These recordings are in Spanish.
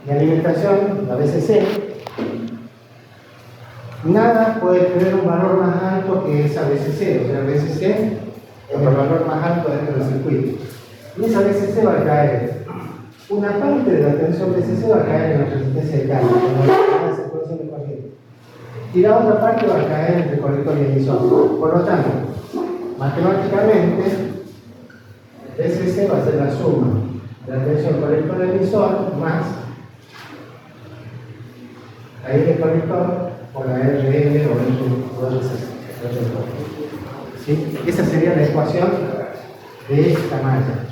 de alimentación, la BCC, nada puede tener un valor más alto que esa BCC, o sea, BCC es el valor más alto dentro del circuito. Y esa BCC va a caer, una parte de la tensión BCC va a caer en la resistencia de carga, en la circulación de corriente. Y la otra parte va a caer entre colector y emisor. Por lo tanto, matemáticamente, BCC va a ser la suma de la tensión colector-emisor más la I del colector o la RL o RCC. ¿Sí? Esa sería la ecuación de esta malla.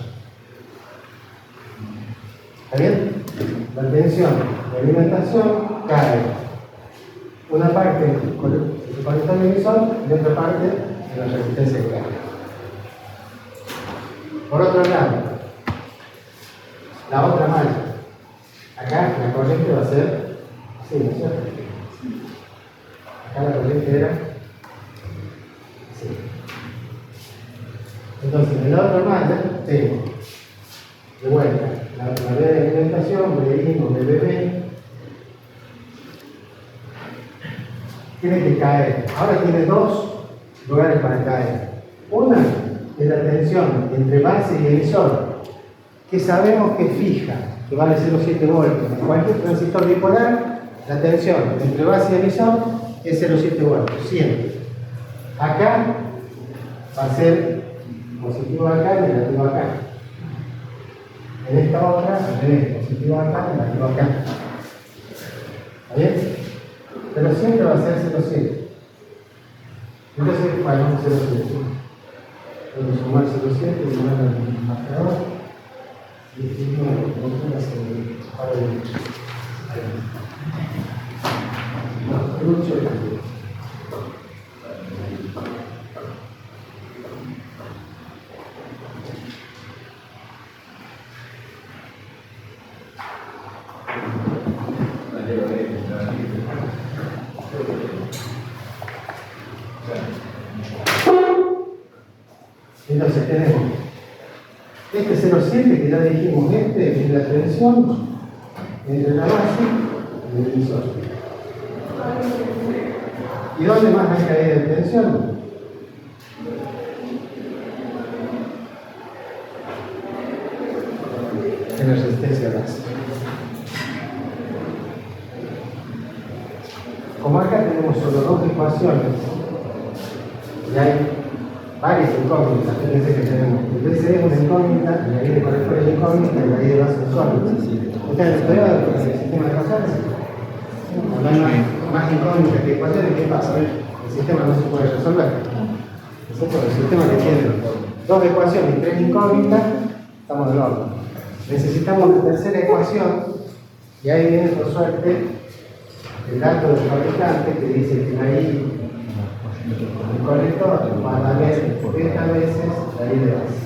¿Está bien? La tensión de alimentación cae una parte en el colector y emisor y otra parte en la resistencia de carga. Por otro lado, la otra malla. Acá la corriente va a ser así, ¿no es cierto? Acá la corriente era así. Entonces, en la otra malla tengo de vuelta la B de alimentación, BI o BB. Tiene que caer. Ahora tiene dos lugares para caer. Una es la tensión entre base y emisor, que sabemos que es fija, que vale 0,7 voltios. En cualquier transistor bipolar, la tensión entre base y emisor es 0,7 voltios, siempre. Acá va a ser positivo acá y negativo acá. En esta otra, al revés, positivo acá y negativo acá. ¿Está bien? Pero siempre va a ser 0,7. Entonces, pagamos 0,7. Puedo sumar 0,7 y sumar el marcador. Y no, no hace para el mucho. Entonces tenemos este 0,7 que ya dijimos, este es la tensión entre la base y el emisor. ¿Y dónde más hay caída de tensión? En la resistencia base. Como acá tenemos solo dos ecuaciones y hay varias incógnitas, fíjense que tenemos el BC es una incógnita, la I de colector es incógnita y la I de base es sólida. ¿Ustedes han estudiado con el sistema de ecuaciones? Cuando hay más incógnitas que ecuaciones, ¿qué pasa? El sistema no se puede resolver. Nosotros el sistema que tiene dos ecuaciones y tres incógnitas, estamos del horno. Necesitamos una tercera ecuación y ahí viene por suerte el dato del fabricante que dice que la I el colector va a ver 30 veces la I de base.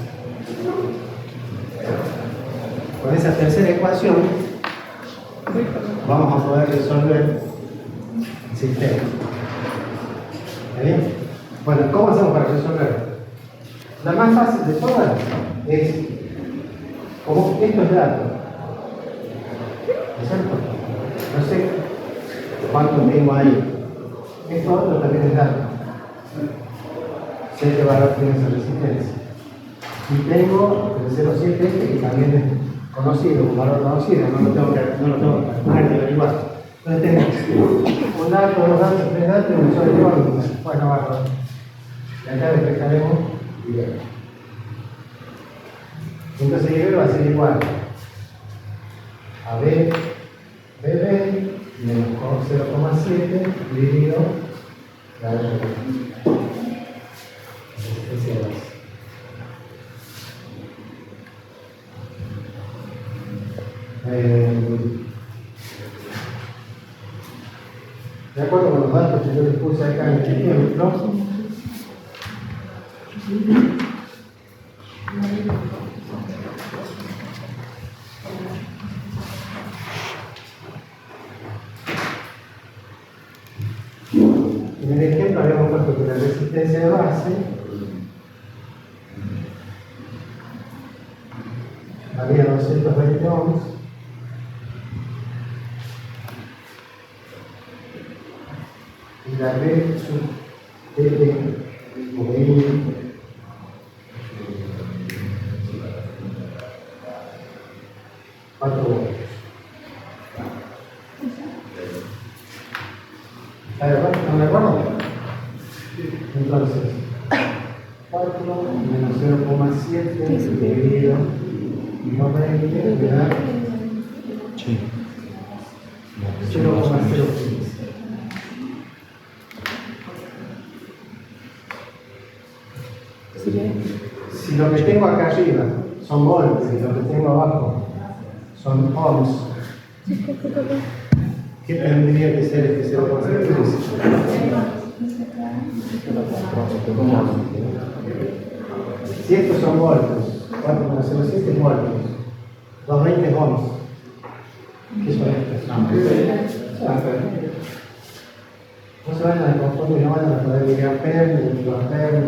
Con esa tercera ecuación vamos a poder resolver el sistema. ¿Está bien? Bueno, ¿cómo hacemos para resolverlo? La más fácil de todas es, como esto es dato, ¿no es cierto? No sé cuánto tengo ahí. Esto otro también es dato. Sé qué valor tiene esa resistencia. Y tengo el 0,7 este que también es conocido, un valor conocido, no lo tengo que averiguar. Entonces tengo un dato, dos datos, tres datos y un solo incógnito. Bueno, bárbaro. Y acá despejaremos y vemos. Entonces Y va a ser igual a B, BB menos 0,7 dividido la RB. De acuerdo con los datos que yo les puse acá en este ejemplo, en el ejemplo habíamos puesto que la resistencia de base valía 220 ohms la B sub DB o BI 4 voltios. ¿No me acuerdo? Entonces, 4 menos 0,7 dividido 90 me da 0,015. Si lo que tengo acá arriba son voltios y lo que tengo abajo son ohms, ¿qué tendría que ser este 0,015? Si estos son voltios, 4,07 es voltios, 220 es ohms. ¿Qué son estos? No se vayan a confundir, no vayan a poder miliamperes, ni kiloamperes,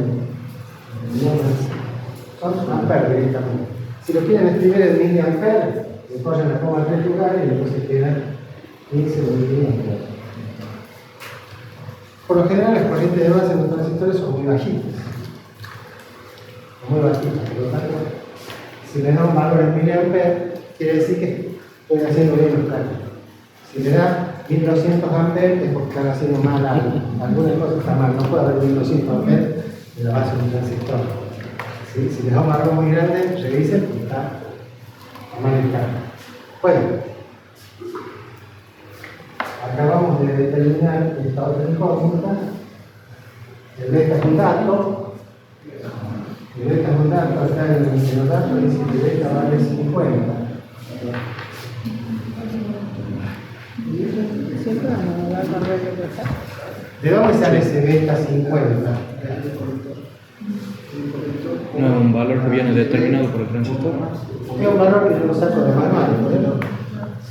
son amperes directamente. Si lo quieren escribir en miliamperes, le ponen la coma en 3 lugares y después se quedan 15 o 20 amperes. Por lo general, las corrientes de base en los transistores son muy bajitas. Por lo tanto, si le da un valor en miliamperes, quiere decir que estoy haciendo bien los cálculos. Si le da 1200 amperes es porque están haciendo mal algo. Alguna cosa está mal, no puede haber 1200 amperes de la base de un transistor. ¿Sí? Si le da un valor muy grande, revisen porque está mal el cálculo. Bueno, acabamos de determinar esta otra incógnita. El beta es un dato. El beta es un dato, acá en los datos dice que beta vale 50. ¿De dónde sale ese beta 50? No es un valor que viene determinado por el transistor. Es un valor que yo lo saco de manual, por ejemplo.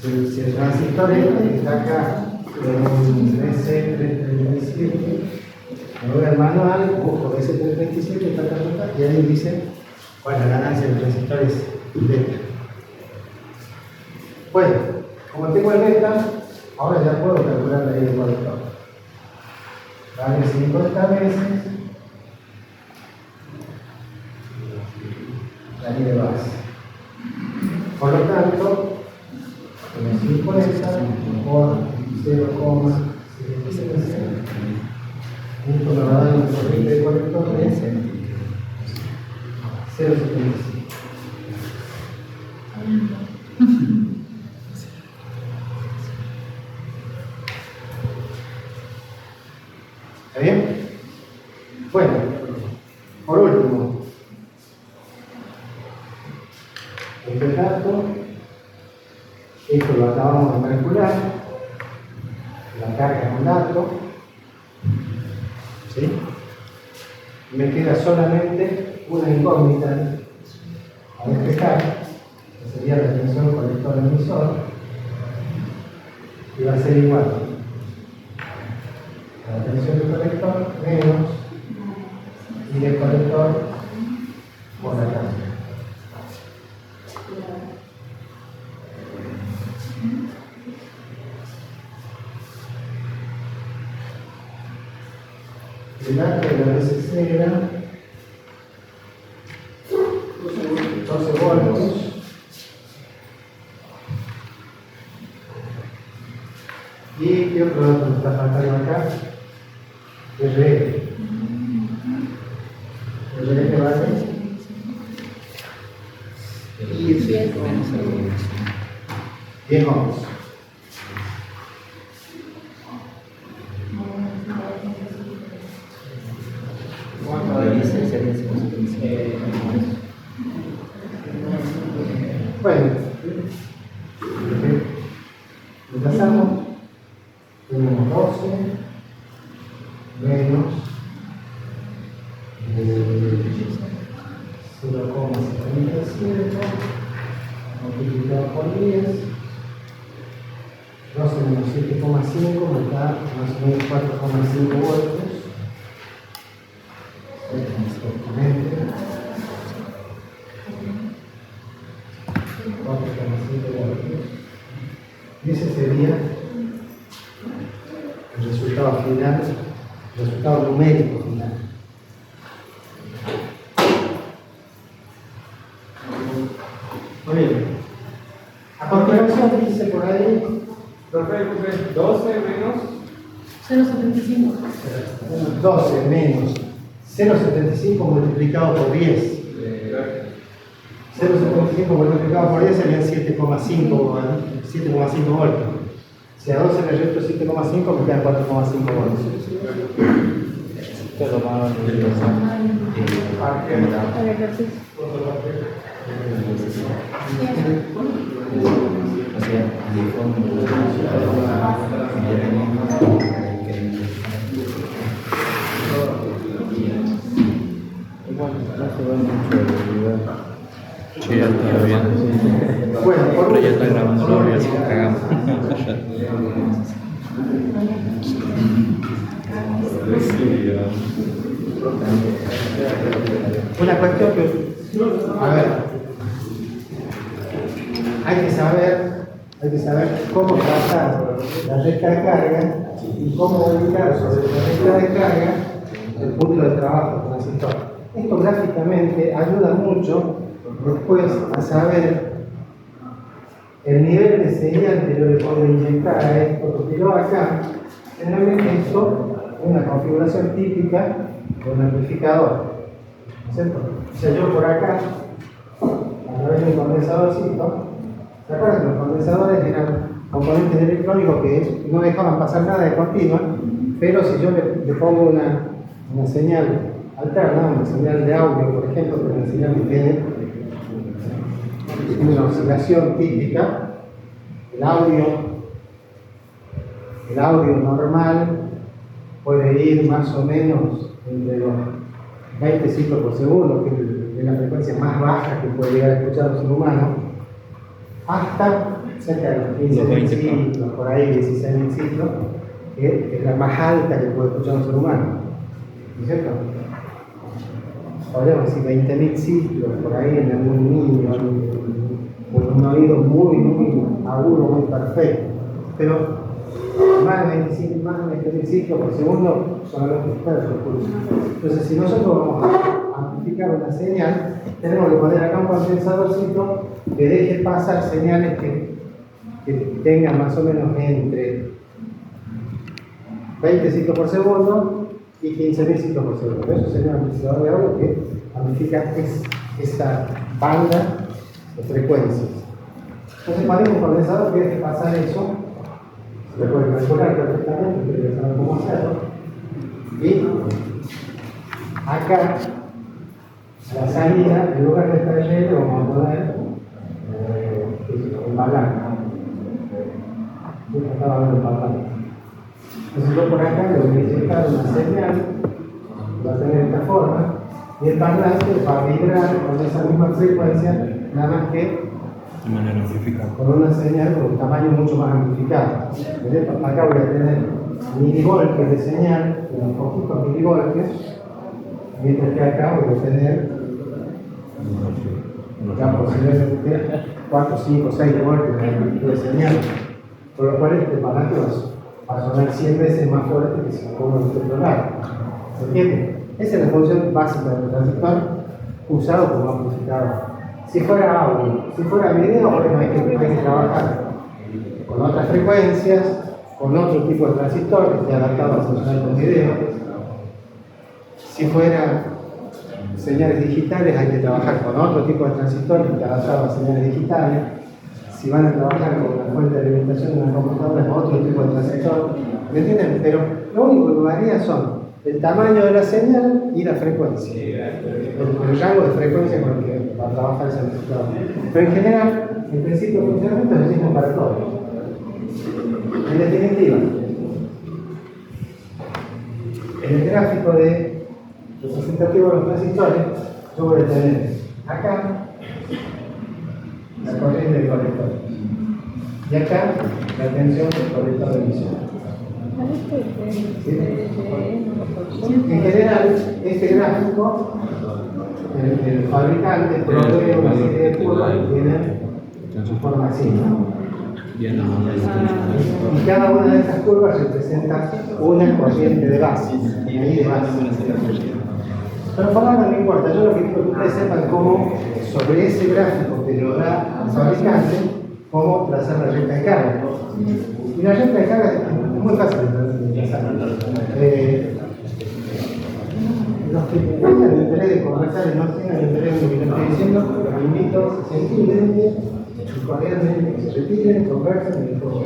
Si el transistor que está acá en BC337, me voy al manual, busco BC337, y ahí dice cuál es la ganancia del transistor es beta. Bueno, como tengo el beta, ahora ya puedo calcular la I del colector. Vale 50 veces la I de base. Por lo tanto, 50 por 0,015 esto me va a dar un corriente de colector de 0,75. ¿Está bien? Bueno, por último, este dato, esto lo acabamos de calcular, la carga es un dato, ¿sí? Me queda solamente una incógnita a despejar, que sería la tensión colector-emisor, y va a ser igual a la tensión del colector menos y del colector por la carga. El dato de la BCC era 12 voltios y ¿qué otro dato me está faltando acá? RF. RF vale 10 ohms. Bueno, empezamos, tenemos 12 menos 0,77 multiplicado por 10, 12 menos 7,5 me da más o menos 4,5 voltios. Exactamente. 4,5 voltios. Y ese sería el resultado final resultado numérico final. Muy bien. A continuación dice por ahí, 12 menos 0,75. 12 menos 0,75 multiplicado por 10. 0,75 multiplicado por 10 serían 7,5 voltios. Si a 12 le resto 7,5 me quedan 4,5 voltios. Esto lo más El ejercicio. Sí, ya está bien. Bueno, por Pero ya está grabando el audio, así que cagamos. una cuestión que, a ver, hay que saber cómo trazar la recta de carga y cómo ubicar sobre la recta de carga el punto de trabajo del transistor. Esto gráficamente ayuda mucho después a saber el nivel de señal que yo le puedo inyectar a esto, porque yo acá, generalmente esto es una configuración típica de un amplificador, ¿no es cierto? O sea, yo por acá, a través de un condensadorcito, ¿se acuerdan que los condensadores eran componentes electrónicos que no dejaban pasar nada de continua? Pero si yo le pongo una señal alterna, una señal de audio, por ejemplo, que una señal que tiene una oscilación típica, el audio normal puede ir más o menos entre los 20 ciclos por segundo, que es la frecuencia más baja que puede llegar a escuchar un ser humano, hasta cerca de los 15.000 ciclos, por ahí 16.000 ciclos, que es la más alta que puede escuchar un ser humano. ¿No es cierto? Podríamos decir 20.000 ciclos por ahí en algún niño, con un oído muy agudo, muy perfecto. Pero más de 20.000 ciclos por segundo son los expertos. Entonces, si nosotros vamos a amplificar una señal, tenemos que poner acá un condensadorcito que deje pasar señales que tengan más o menos entre 20 ciclos por segundo y 15.000 ciclos por segundo. Eso sería un amplificador de audio que amplifica esa banda de frecuencias. Entonces, ponemos un condensador que deje pasar eso, se puede calcular perfectamente, pero ya saben cómo hacerlo. Y acá, a la salida, en lugar de estar lleno, vamos a poner un balance. Yo estaba viendo el balance. Entonces yo por acá le voy a inyectar una señal, va a tener esta forma, y el parlante va a vibrar con esa misma frecuencia, nada más que De manera amplificada. con una señal con un tamaño mucho más amplificado. Acá voy a tener milivoltios de señal, unos poquitos milivoltios, mientras que acá voy a tener posiblemente 4, 5, 6 voltios de amplitud de señal, por lo cual este parlante va a sonar 100 veces más fuerte que si lo pongo en otro lado. ¿Se entiende? Esa es la función básica del transistor usado como amplificador. Si fuera audio, si fuera video, bueno, hay que trabajar con otras frecuencias, con otro tipo de transistor que esté adaptado a funcionar con video. Si fuera señales digitales, hay que trabajar con otro tipo de transistor que esté adaptado a señales digitales. Si van a trabajar con una fuente de alimentación de una computadora, es otro tipo de transistor. ¿Me entienden? Pero lo único que varía son el tamaño de la señal y la frecuencia. El rango de frecuencia con el que va a trabajar ese transistor. Pero en general, el principio de funcionamiento es el mismo para todos. En definitiva, en el gráfico de representativo de los transistores, yo voy a tener acá la corriente del colector y acá la tensión del colector de emisión. En general, este gráfico, el fabricante provee una serie de curvas que tienen su forma así, ¿no? Bien, Y cada una de estas curvas representa una corriente de base, y ahí de base. Pero por ahora no importa, yo lo que quiero que ustedes sepan cómo sobre ese gráfico que lo da el fabricante, cómo trazar la recta de carga. Y la recta de carga es muy fácil de trazar. Los que tengan interés de conversar y no tengan interés en lo que les estoy diciendo, los invito sencillamente, cordialmente, que se retiren, conversen y todo.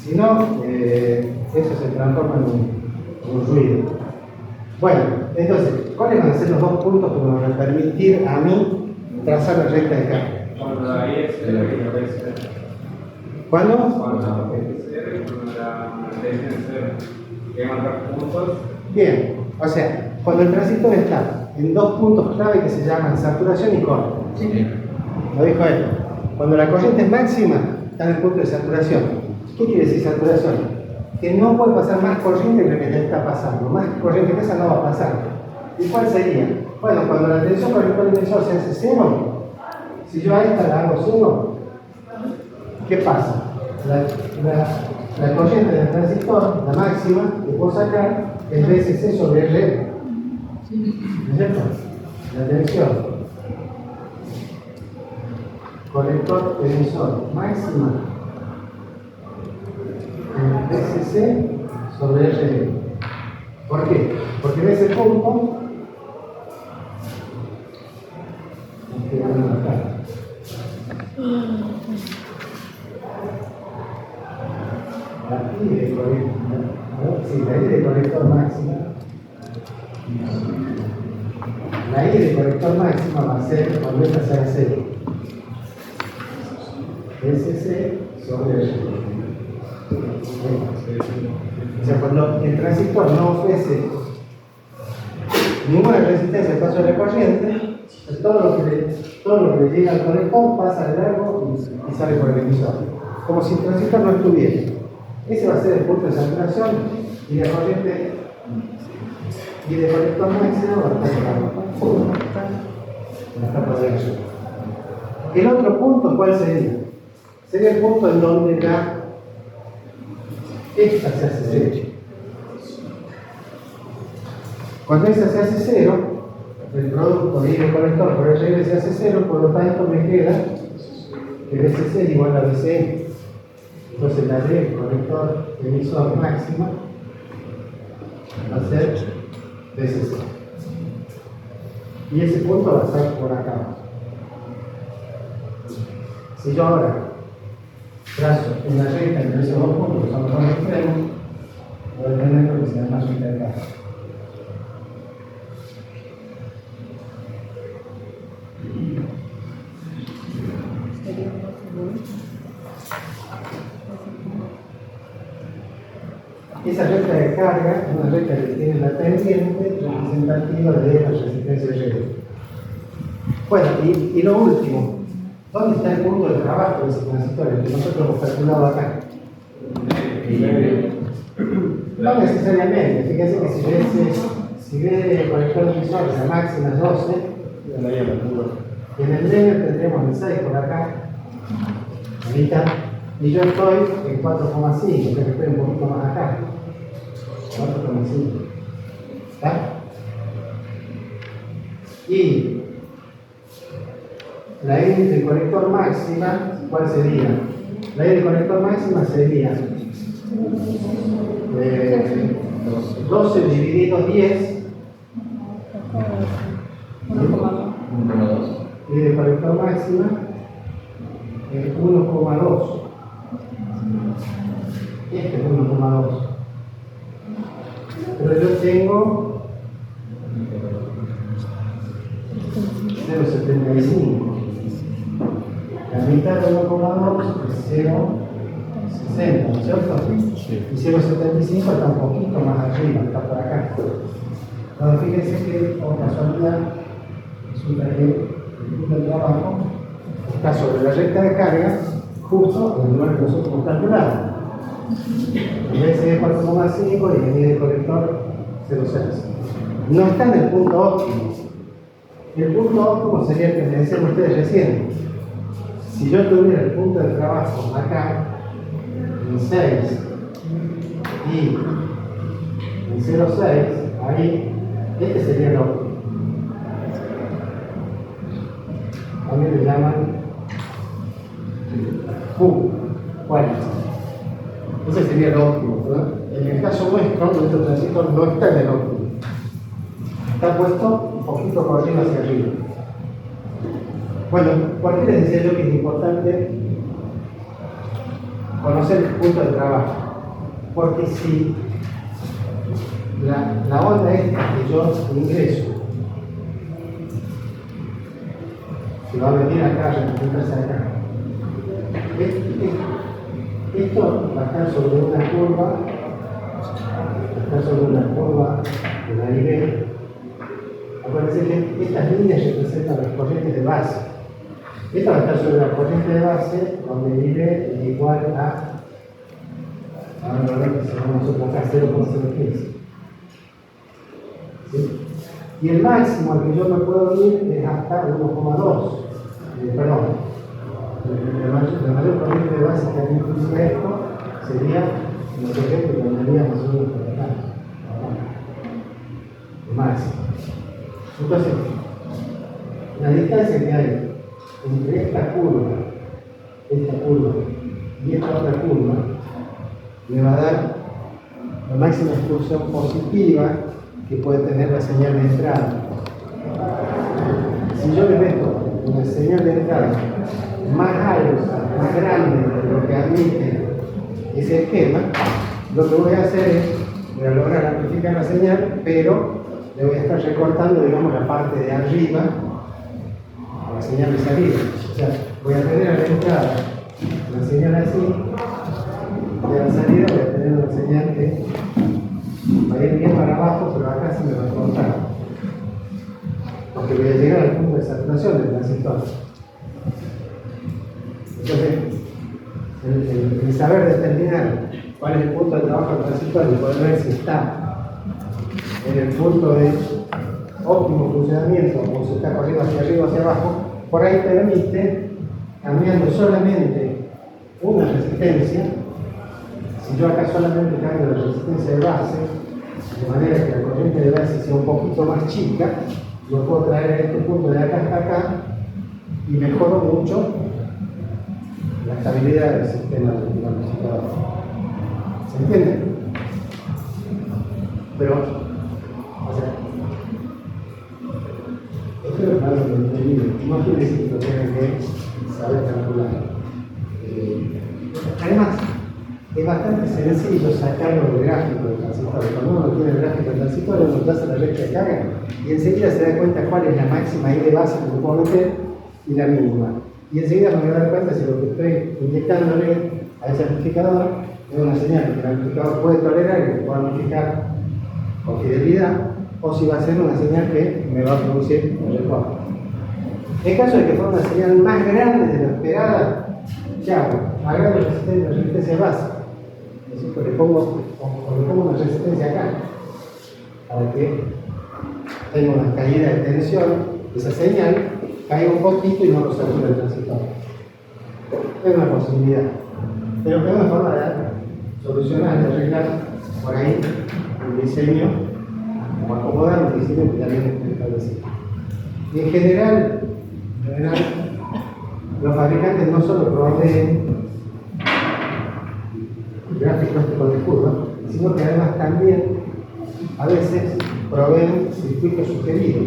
Si no, eso se transforma en un ruido. Bueno, entonces, ¿cuáles van a ser los dos puntos que me van a permitir a mí trazar la recta de carga? Cuando la I es 0 y la B es 0. ¿Cuándo? Cuando la B es 0 y cuando la D es 0. Hay que marcar puntos. Bien, o sea, cuando el transistor está en dos puntos clave que se llaman saturación y corte. Lo dijo él. Cuando la corriente es máxima, está en el punto de saturación. ¿Qué quiere decir saturación? Que no puede pasar más corriente que lo que te está pasando. Más corriente que esa no va a pasar. ¿Y cuál sería? Bueno, cuando la tensión por el emisor se hace cero, si yo a esta la hago cero, ¿qué pasa? La corriente del transistor, la máxima, que puedo sacar el VSC sobre R. ¿No es cierto? La tensión. Colector emisor máxima. El VSC sobre R. ¿Por qué? Porque en ese punto la I de colector máxima. La I de colector máxima va a ser cuando esta sea 0. VSC sobre R. O sea, cuando el transistor no ofrece ninguna resistencia al paso de la corriente, todo lo que le llega al conector pasa de largo y sale por el emisor. Como si el transistor no estuviera. Ese va a ser el punto de saturación y la corriente y de conector máximo va a estar por dentro. El otro punto, ¿cuál sería? Sería el punto en donde esta se hace cero. Cuando esta se hace cero, el producto y el colector por RL se hace cero, por lo tanto me queda que VCC es igual a VCM. Entonces la D, colector emisor máxima, va a ser VCC. Y ese punto va a estar por acá. Si yo ahora trazo una recta entre esos dos puntos, que son los dos extremos, voy a tener lo que se llama recta de carga. Esa recta de carga es una recta que tiene la pendiente representativa de la resistencia de red. Bueno, y lo último, ¿dónde está el punto de trabajo de ese transistor? El que nosotros hemos calculado acá. No necesariamente, fíjense que si ve el conector emisor, la máxima es 12, en el medio tendremos el 6 por acá, ahorita, y yo estoy en 4,5, que estoy un poquito más acá. 4,5. ¿Está? Y la I del conector máxima, ¿cuál sería? La I del conector máxima sería 12 dividido 10. 1,2. Y de colector máxima es 1,2. Este es 1,2. Pero yo tengo 0,75. La mitad de 1,2 es 0,60, ¿no es cierto? Sí. Y 0,75 está un poquito más arriba, está por acá. Ahora fíjense que, por casualidad, resulta que el punto de trabajo está sobre la recta de carga, justo en el lugar que nosotros hemos calculado. En vez de 4,5 y en el colector 0,6. No está en el punto óptimo. El punto óptimo sería el que me decían ustedes recién. Si yo tuviera el punto de trabajo acá, en 6 y en 0,6, ahí, este sería el óptimo. También le llaman Q, cualidad. Ese sería el óptimo, ¿verdad? En el caso nuestro transistor no está en el óptimo. Está puesto un poquito corriendo hacia arriba. Bueno, ¿por qué les decía yo que es importante conocer el punto de trabajo? Porque si la onda esta que yo ingreso se va a venir acá, representarse acá. Esto va a estar sobre una curva, de la I. Acuérdense que estas líneas representan las corrientes de base. Esta va a estar sobre la corriente de base, donde I es igual a nosotros acá 0,015. ¿Sí? Y el máximo al que yo me puedo ir es hasta 1,2. Perdón. La mayor corriente de base que a mí implica esto sería, no sé qué, que tendría más o menos por acá. El máximo. Entonces, la distancia que hay entre esta curva y esta otra curva me va a dar la máxima excursión positiva que puede tener la señal de entrada. Si yo le meto una señal de entrada más alta, más grande de lo que admite ese esquema, lo que voy a hacer es, voy a lograr amplificar la señal, pero le voy a estar recortando, digamos, la parte de arriba a la señal de salida. O sea, voy a tener a la entrada la señal así, y a la salida voy a tener una señal que va a ir bien para abajo, pero acá se me va a cortar. Porque voy a llegar al punto de saturación del transistor. Entonces, el saber determinar cuál es el punto de trabajo del transistor y poder ver si está en el punto de óptimo funcionamiento o si está corriendo hacia arriba o hacia abajo, por ahí permite, cambiando solamente una resistencia, si yo acá solamente cambio la resistencia de base, de manera que la corriente de base sea un poquito más chica, lo puedo traer a este punto de acá hasta acá y mejoro mucho la estabilidad del sistema del amplificador. ¿Se entiende? Pero, o sea, esto es algo que entendido. No quiere decir que lo tengan que saber calcular. Además, es bastante sencillo sacarlo del gráfico del transistor. Cuando uno tiene el gráfico del transistor, uno traza la recta de carga y enseguida se da cuenta cuál es la máxima I de base que puedo meter y la mínima. Y enseguida me voy a dar cuenta si lo que estoy inyectándole a ese amplificador es una señal que el amplificador puede tolerar y que puede amplificar con fidelidad, o si va a ser una señal que me va a producir un recorte. En caso de que fuera una señal más grande de lo esperada, ¿qué hago? Agrego la resistencia base. Es decir, le pongo una resistencia acá, para que tenga una caída de tensión, esa señal caiga un poquito y no lo sature el transistor. Es una posibilidad. Pero es una forma de solucionar, de arreglar por ahí el diseño, o acomodar el diseño que también está establecido. Y en general, los fabricantes no solo proveen gráficos de curva, sino que además también a veces proveen circuitos sugeridos.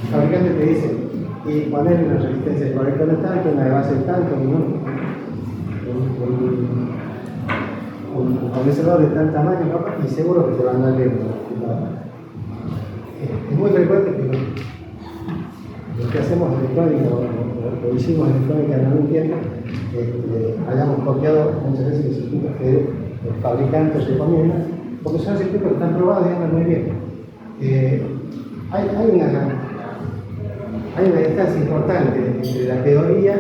El fabricante te dice, y poner una resistencia de correcto de tanto, una de base de tanto, un condensador de tal tamaño, ¿no? Y seguro que te van a dar bien. Es muy frecuente que lo que hacemos en electrónica, o hicimos en electrónica en algún tiempo, hayamos copiado muchas veces los circuitos que el fabricante recomienda, porque son circuitos que están probados y andan muy bien. Hay una distancia importante entre la teoría,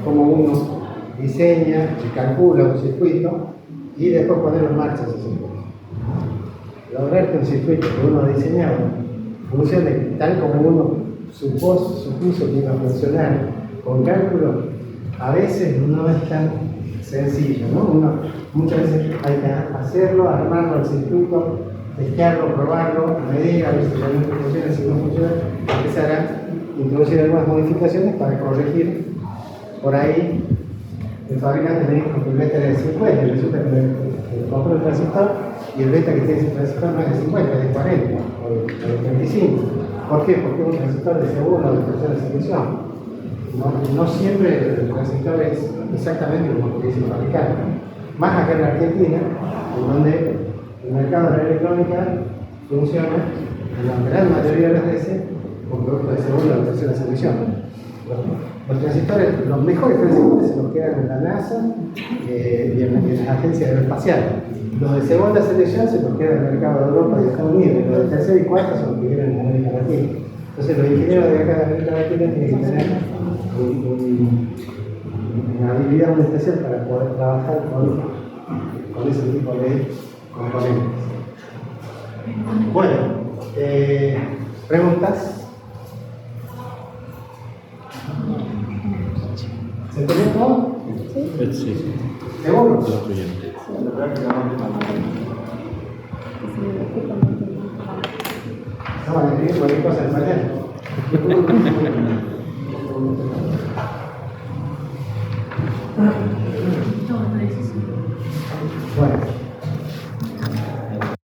como uno diseña y calcula un circuito, y después ponerlo en marcha ese circuito. Lograr que un circuito que uno ha diseñado funcione tal como uno supuso que iba a funcionar con cálculo a veces no es tan sencillo, ¿no? Muchas veces hay que hacerlo, armarlo al circuito, testearlo, probarlo, medir, a ver si realmente funciona, si no funciona, empezar a introducir algunas modificaciones para corregir. Por ahí el fabricante me dijo que el beta era de 50, y resulta que el compró el transistor y el beta que tiene ese transistor no es de 50, es de 40 o de 35. ¿Por qué? Porque es un transistor de segunda o de tercera selección. No siempre el transistor es exactamente como que dice el fabricante. Más acá en la Argentina, en donde el mercado de la electrónica funciona en la gran mayoría de las veces con productos de segunda o tercera selección. Los transistores, los mejores transistores se los quedan en la NASA y en las agencias aeroespaciales. Los de segunda selección se los quedan en el mercado de Europa y de Estados Unidos, y los de tercera y cuarta son los que vienen en América Latina. Entonces los ingenieros de acá de América Latina tienen que tener una habilidad muy especial para poder trabajar con ese tipo de componentes. Bueno, ¿preguntas? ¿Se entendió todo? Sí. ¿Seguro? Lo siguiente. No van a escribir cualquier cosa en mañana. Bueno.